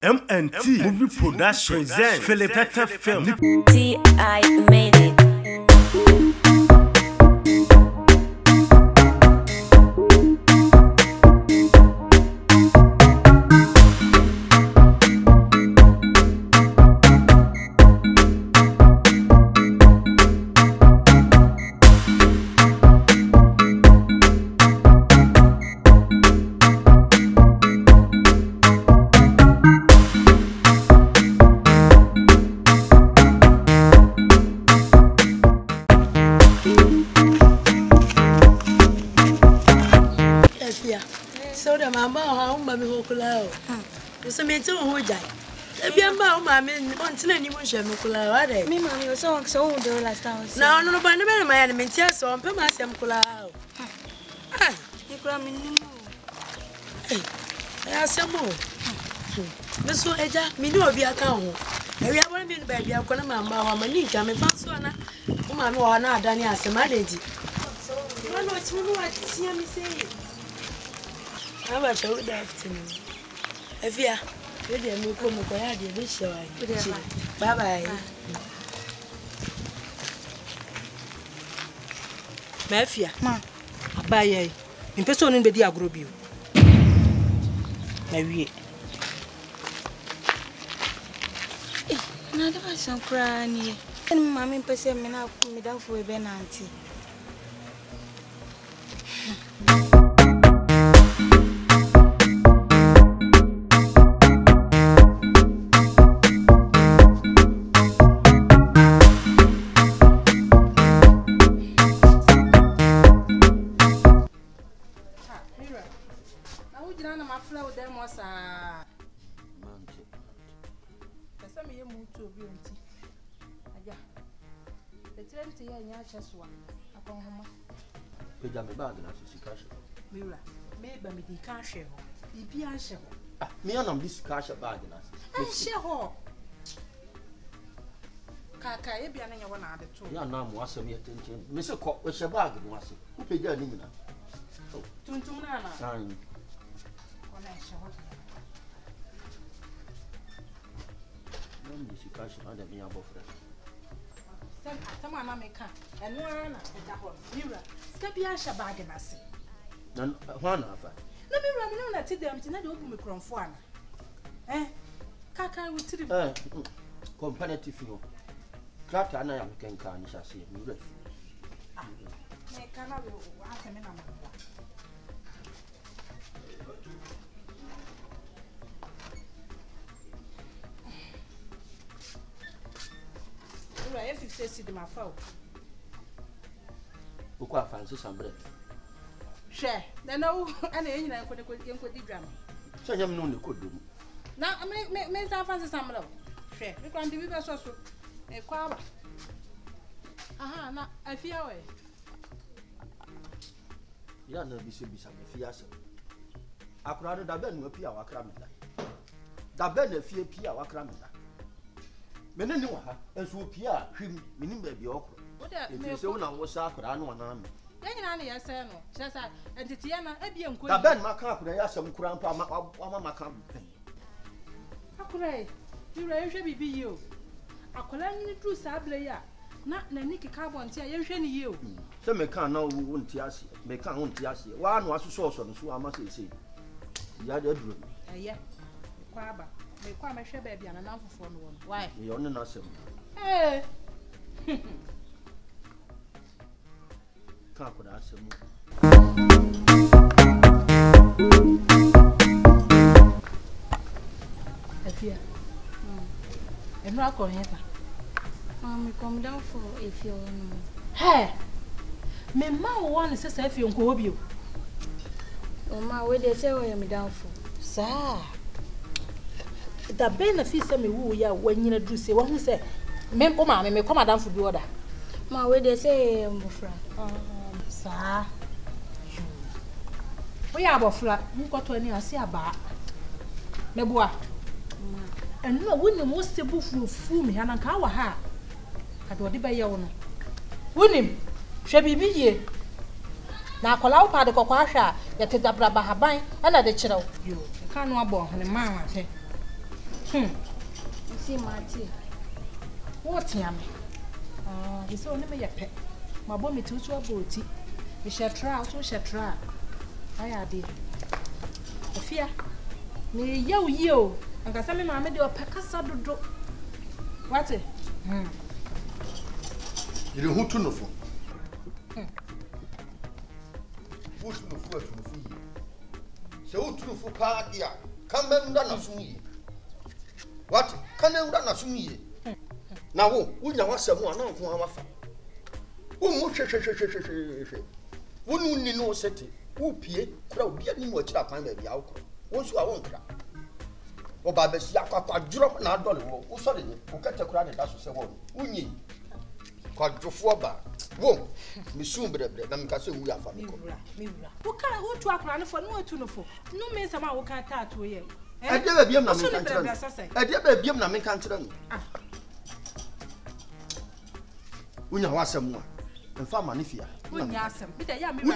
MNT Movie Production present Philip Tata Film. I made it. So the mama how mama ho kula o so me tun ho jai e bia mba o mama on tina ni mo hwe me kula wa de me mama o so o do last time na no ba ne be ma ya me tia so on pe ma asem kula o ai e kula me ni mo asem o me so eja me ni obi aka ho e wi abon bi no ba bia ko na mama wa ma ni nka me fa so na o mama wa na adani asem adenti no no ti mo wa tia mi sei. How about good afternoon? Evia, we dey me come ko ya dey be show ai. Bye bye. Mafia. Ma. Abaye. Impeso no be di agro bio. Na wie. Na da ba san kra ni. En mama impese me na ku me da fo e be na anti. Peja me bag na so sika hye. Mira, me ba me di ka hye ho. Bibi a hye ho. Ah, me anam di sika hye bag na. Hye ho. Kaka e bia na nya wona ade to. Ya na mo asem ye tenchen. Me se ko we hye bag no ase. Ku peja ni nyina. Tuntum na na. San. Ona hye ho. No di sika hye na de me abofra. Sama na meka eno ara na eja ho mira ska bia hye bag na se Na ho na afa na mira me na ti dem ti na de obu mikrofo ana kaka witiri competitive no krata na ya mkenka ni shase mira me kana we ase me na ma if you say see them afau uko afanse sambre hwe na no ana enyina enko di dwam so nyam no ne kodum na me sa afanse sambre hwe me kwande bi be so e kwa ba aha na afia we ya na bisa me fia se akura do da be no apia wakra me da be na fie pia wakra me da mene ni wa ha enso pia hwim minim ba bi okro e se wona wo sa akura no na me nyina na yese no sesa entiti ya na ebie nko da ben maka akura ya sam kura mpa ama maka akura e yura yehwe bibi yi o akura nyini tru sa able ya na ni keka bonte ya yehwe ni yi o se me kan na wo nti ase me kan wo nti ase wa no aso so no so ama se ya de duro kwa aba me kwa mehwe ba bia na namfofo no won why yo ne na sem ka ko da sem afia emra ko yeta me come down for if you no me ma wo ne sesa afia nko obi o ma we dey say we me down for sa da ben na fi se me wu ya wanyina dru se wo hu se me o ma me come down for bi oda ma we dey say mbofra sa we ya bofra nkoto ani ase aba meboa eno woni mo se bufufu me hanan ka wa ha ka do de be ye wo no wonim hwe bibi ye na akola upa de kokwa hwa ya te dabra bahaban ana de kirew yo ka no abo hene ma wa he See, Marty. What, yammy? He's only me a pet. My bomb to a booty. We shall try, we shall try. I are dear. Fear. Me, yo, and got some mamma do a packasa do. What? You don't want to know for. Who's no fool to fool? So to for party, come and run a swing. What? Can I run a swing? Now, we know what's someone on our farm. Wouldn't you know, Setty? Who pay crowd be any more chap and maybe alcohol. Once you are one crap. Or by the Siaka, drop an adult who suddenly who cut a crowd and that's what we need. Called Jofoba. Whoa, Miss Sumbre, then can say we are family. What can I hold to a crown for no to know for? No man, some who can't tell to you. I never be a man. I never be a man. We know what someone and farm manifia. We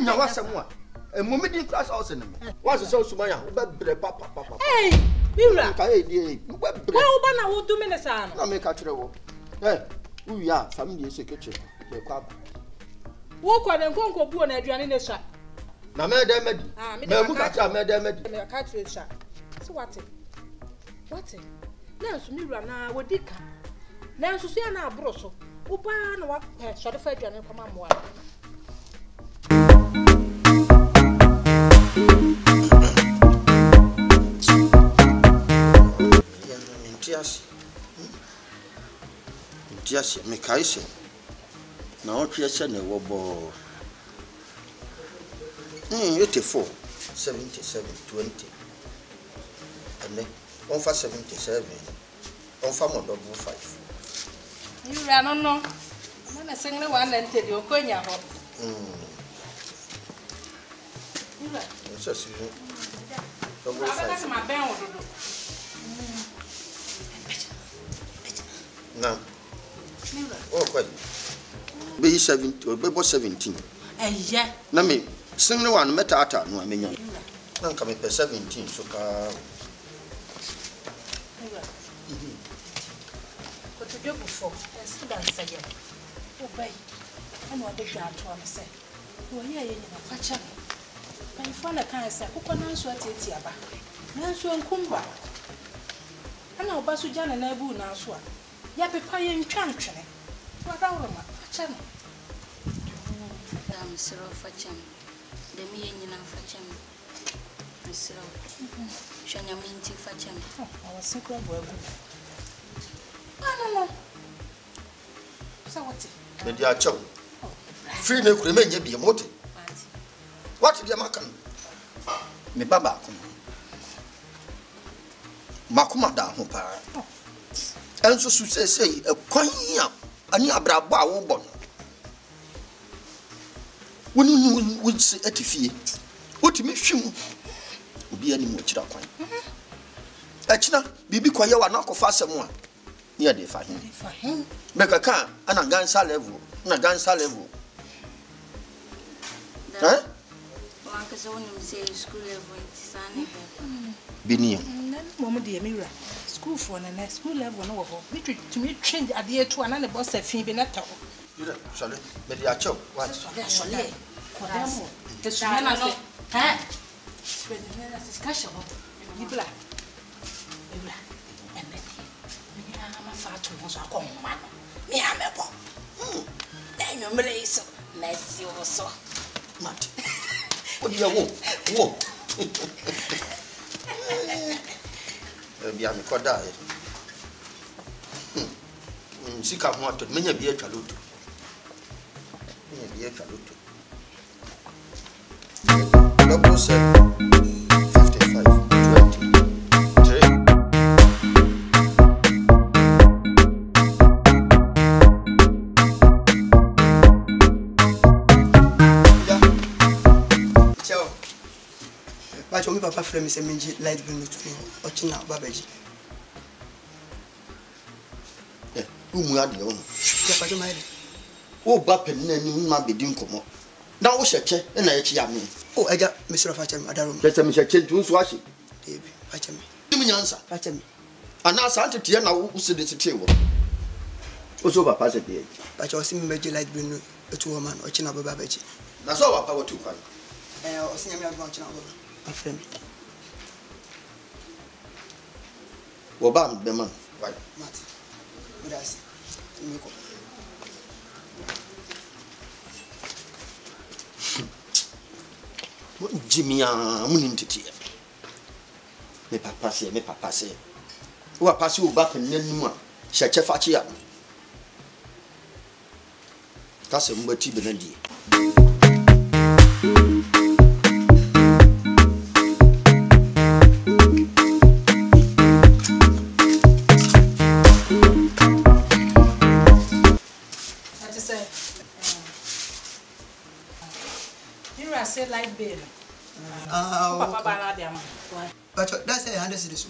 know what someone. A moment in class also. What's the social man? Papa. Hey, Mira, well, will do minutes. I make a trouble. Eh, we are family secretary. The club. Walk on and conquer Buon Adrian in the shop. Now, Madame, Madame, cartridge shop. So what? What? Now, Mira, now, what did come? Now, Susanna Brosso. Upa no wa short of Adrian and come on. Yes, Mikaisi. Now, Pierson, a wobble 84, 77, 20. And then on for 77, on for more double 5. You ran on no. I'm going to sing the one and tell you, Konya. Yes, you double 5. My bell. Now, oh, quite. Be 17 or be 17. Yeah. Let me sing the one metata. No, I mean, I'm coming per 17. So, But to do before, I stood and said, oh, babe, I know what they got to say. Oh, yeah, you know, fetch up. But if one can say, who can answer it here? Nansu and Kumba. I know Basujan and Abu Nansua. Yappy pie and chantrine. What our channel? I'm Cyril Fatcham. The me and Fatcham. Cyril. Shanaminti Fatcham. I was sick of work. No. So what's it? the dear chum. Free milk remain ye be a motive. What did you make? Me baba. Makuma da hopa. And so say a quanya, ani abraba wobon. When you would say at fee, what me shim be any more chira kwan. Achina, bibi kwa yawa na kofa semwa. Near the fahim. Make a car and a gansa level, and a gansa level. Eh? Because I want to say school level in Sunny. Bini. Mama dear mirror. School for and school level no ho. To me change at the to another boss a fee be not all. You know, sorry, but ya chop. What? Sorry. The Shana no. Eh? When the discussion you black. And then I'm a fat to was a common man. Me am a bomb. Then you may so nice you so. Mat. What do you want? Whoa. Be a Koda. Sika want to many be a chaluto. Be a chaluto. Double 55, 20, 3. But your papa frame is a mingy light blue to me, or chin out babaji. Whom we are the owner. Yapajamai. Oh, Bappin, and not be doing come. Now, we shall check and I check me. Oh, I got Mr. Fatcham, Adarum. Let me check to wash it. Fatcham. Give me answer. Fatcham. Ana asante tie na wo se de tete wo. Oso papa se de. But you see me make light blue to woman or china baba bechi. Na so papa wo tu kwan. O see me advance china baba. My friend. Wo ba be man. Why? Mati. Good as. Me ko. Mo jimia muni ntete. Me papa se. Wo papa wo ba kan nanu a. Hye chefa che ya. Ka se mbati be na die. Light bill. Papa bana dem. Why? But that's a 100 cedis.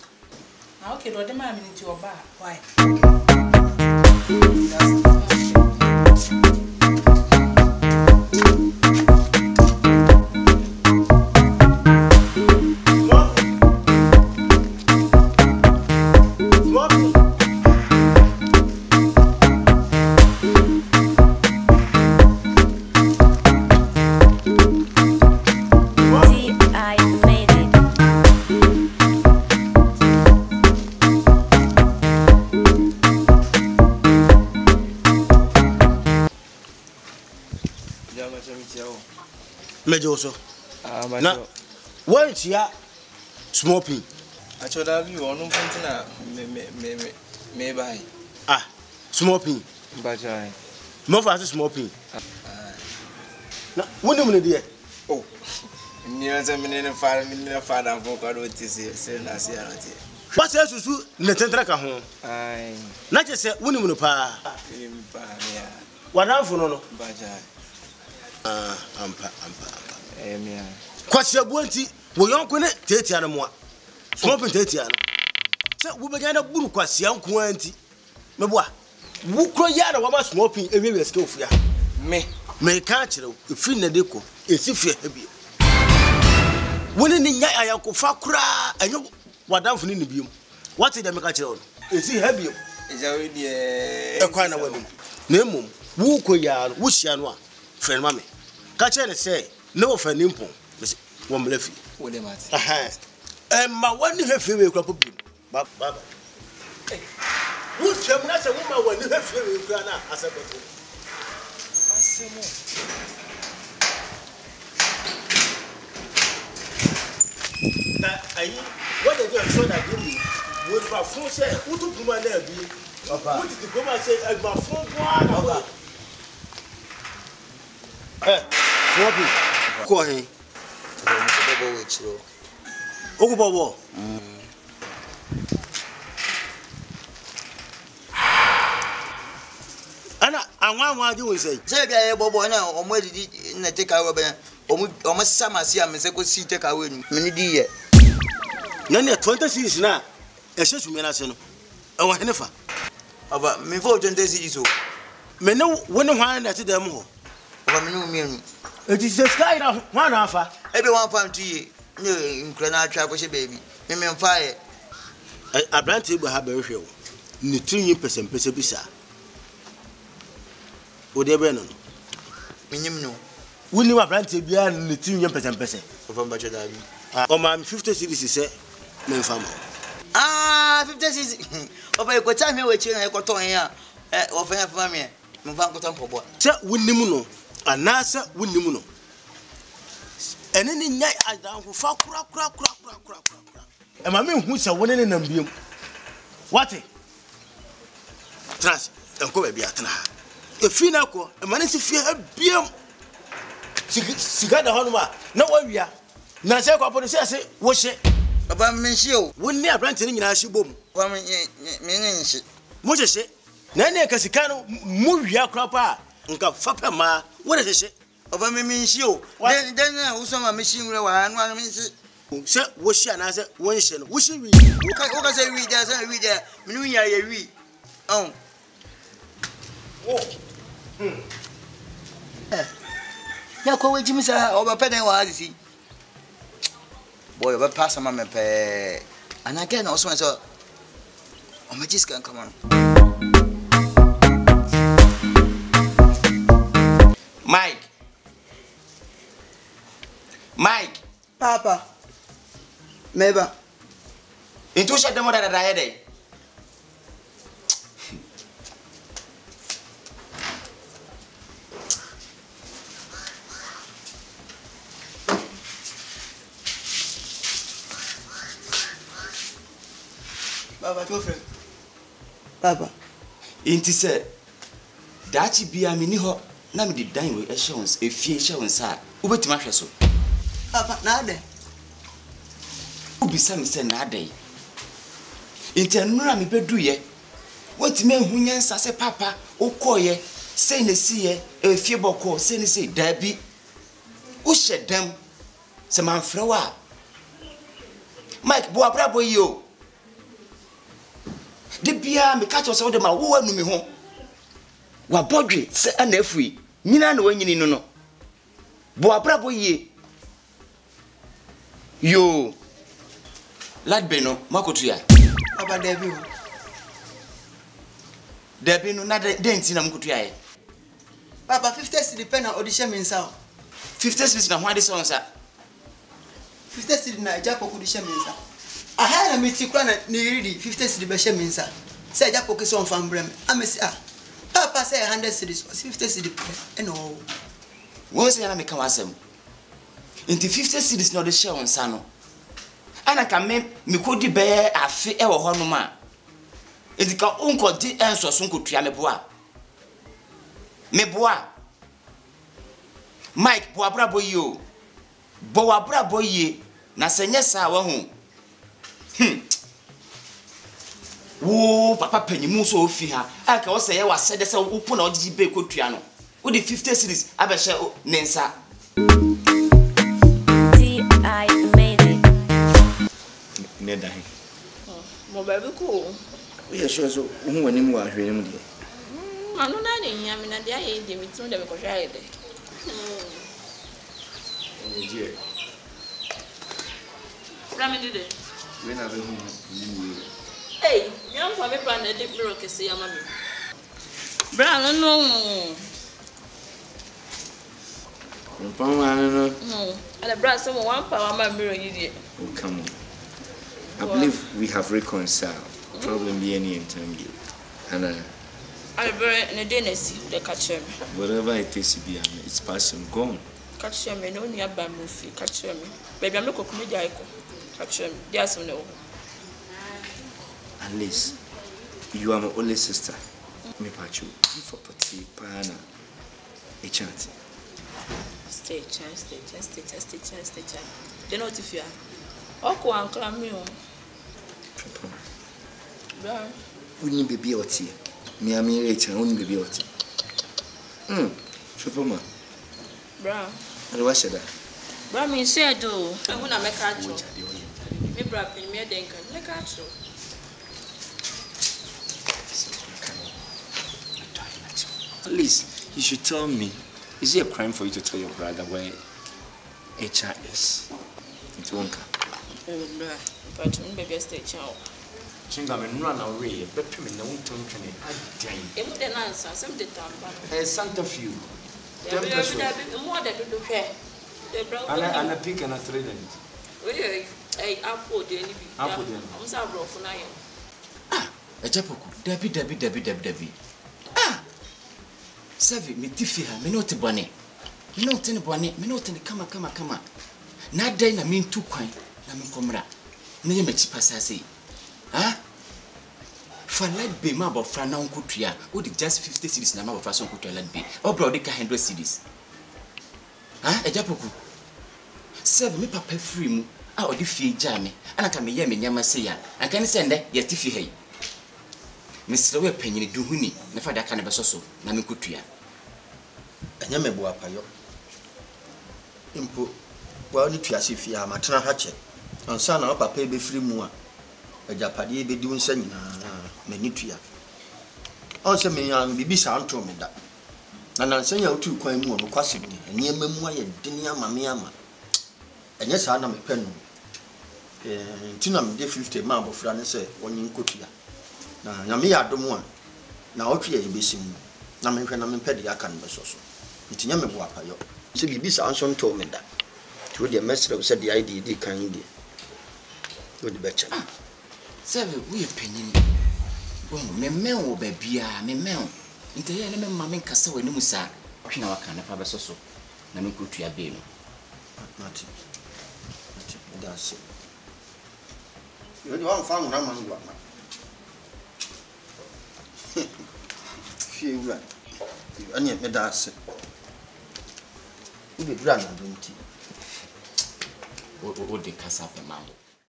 Okay, do dem am into your bar. Why? Mejoso. Na one chia small pin. Achoda bi wonu pontina me bai. Ah, small pin. Bajai. Mo fa small pin. Na woni mun de. Oh. Ni ase menene fa dan fo ka do tisi se na se arati. What else susu ne tentra ka ho? Ai. Na je se woni mun pa. Em pa ya. Wadan fo no. Bajai. Ampa. Emia. Kwasi abuanti wo yonko ne tetia no moa. Smopin tetia no. Se wo be gana buru kwasi anko anti. Meboa. Wo kro ya na wo ma smopin ewiwe ske ofia. Me ka kire efi na deko esi fie ha bi. Woni ni nya ayako fa kura anyo wadanfo ni biom. What did me ka kire wo? Esi ha bi. Eja we die. Ekwa na wani. Na emom wo koya wo hia no a friend mame. Ka kire ne say no for nimpon. Wo mlefi. Wo de mat. Ma wani hefe we kura problem. Baba. Wo twam na se wo ma wani hefe we kura na asabeto. Asemo. Na ayi what dey do so that give wo ba fun se wo tu puma na bi. Papa. Wo ti puma se agba fun bo na ba. Swopi. Ko he. Bobo we chiro. Ogu bobo. Ana anwa adi we say. Say bia bobo na omo edidi na take away ben. Omo samasi am se ko si take away nu. Me ni di ye. Na ne 20 series na e hyesu na se no. E wo henefa. Aba me for 20 series o. Me ne woni hwan na te dem ho. Aba me no mienu. Eti se sky na hwan na afa. Ebe wan fa ntu ye. Ne nkra na atwa ko she baby. Me mfa ye. Abrante egbe ha be hwe wo. Ni tunyi pesempese bisa. Ode be no. Minyim no. Wuni wa abrante bia ni tunyi pesempese. Ofa mbacho da bi. O ma 50 series se me mfa mo. 50 series. Ofa e ko ta me we chi na e ko ton ya. Ofa ya fa me. Me fa ko ton pobo. Se wunnim no. Anasa wunnim no. Ene ni nyai adanfo fa kura. E ma me hu se woni ne nam biem. What? Trans, enko be bia tena ha. E fi na ko, e ma ne se fi ha biem. Siga da hono ma, na wawia. Na se ko apo se ase wo hye. Baba me hye o. Wonni abrante ni nyina hye bom. Kwa me hye. Mo hye. Na ne ka sika no mu wia kura pa. Nka fapa ma, wo de hye. Baba me hye o. Den na wo so ma me hye nwure wa anu me hye. Se wo hye na se wo hye no. Wo hye wi. Wo ka se wi der, se wi der. Me nu nya ye wi. Oh. Ya ko we jimi sa o ba peden wa asi. Boy, o ba pass ma me pe. Ana ke na o so Omaji scan come on. Mike. Papa. Meba. Into shut them that I had. Papa, two friend. Papa. Inti said, Dachi be a mini hot, Nami did dine with assurance, a few assurance. Uber to my so. Papa, nade. Who be some say nade. Inti Nura mi bedu ye. What men who yens say papa, o koye, say ne see ye, a few boko, say ne say, Debbie. Who shed them? Some man flower. Mike, boa brabo yo. The beer me catch us all the ma wo anu me ho wa bodwe se ana afui nyina na wanyini no bo abrabo ye yo ladbe no makotu ya Papa Debbie no na denti na makotu ya Papa 50 cedi pen na audition me nsa 50 cedi na hwade so nsa 50 cedi na eja poku audition me nsa aha na meti kura na ni 50 cedi be she me nsa say eja poku so fam brem amesi Papa say 100 cedis 50 cedi pen no wo say na me kan wasem enti 50 cedis na de she nsa no ana ka me kodi be afi e wo ho no ma enti ka onko di enso so nkotua me boa Mike bo abrabo yi o bo abrabo yi na senye sa wa hu wo papa panyimu so ofi ha aka wo seye wa sede se wo pona ogigi be kotua no wo di 50 series abehye ne nsa I made it Neda he Mo baby ko we sure so hu wani mu ahwe mu de anu na de nya me na de aye de mitu de me ko hwa aye de Nigeria Ramide we na be hu ni hey nyam kwa me plan de bro kese ya mami bra no no ala bra so one power ma mirror yi de oh come on I believe we have reconciled problem be any time you and ala bra ne de na si de catch me whatever it is to be it's past and gone catch me no ni aba mo fi catch me baby am ko kuma jai ko catch me dia so no at least you are my only sister me pachu for party pana a chance stay they not if you are oko ankra me o bra uni baby oti me am here uni baby oti Chupoma bra and what should I bra me say do I wanna make a job me bra pin me den kan make a job at least you should tell me, is it a crime for you to tell your brother where HR is? It won't come. But you baby stay chow. Chinga me run away, but me no turn training. I dang. If the answer, some the tamba. A Santa few. More than do care. And a pick and a thread. Wait, I apple the any apple. I'm sorry for now. Ah, a japoku, Debbie. Ah, Savi, me tiffy ha, me not bonnet. Me not in bonnet, me not in the come. Not day na mean too quaint, na me comra. Name a cheap assassin. Ah? For let be mab of Frana Kutria, would it just 50 cities number of Fason Kutra let be, or Brodica 100 cities? Ah, a japoku. Serve me papa free out of the fee jammy, and I can be yammy yamasaya. I can send that yet if you hay. Mr. Web penny do honey, never that kind of a so, Namikutria. And Yamebo Payo Impo, well, you as if you are maternal hatchet, and son of papa be free more. A Japadi be doing sending Menitria. Also, me and Bibi sound told me that. And I'll send you 2 coin more because of me, and near memoir and Dinia Mamiama. And yes, I am a pen. Tinam de 50 marble Franes, 1 in Kutia. na nyame ya adom a na otwe ya besim na menhwe na mempɛ de aka no beso so nti nyame bo apayo se bibi sa nso nto me da ti wo de mesre se de ID di kan di wo de becha Save we penyin bon memmen wo ba bia memmen nti ye ne memma men kasa wani musa hwe na waka na fa beso so na me kotua be no mati that's it yo de wan fa ngura man gwa ma fiura ani me that's it ube dura na donti o de kasa pe mawo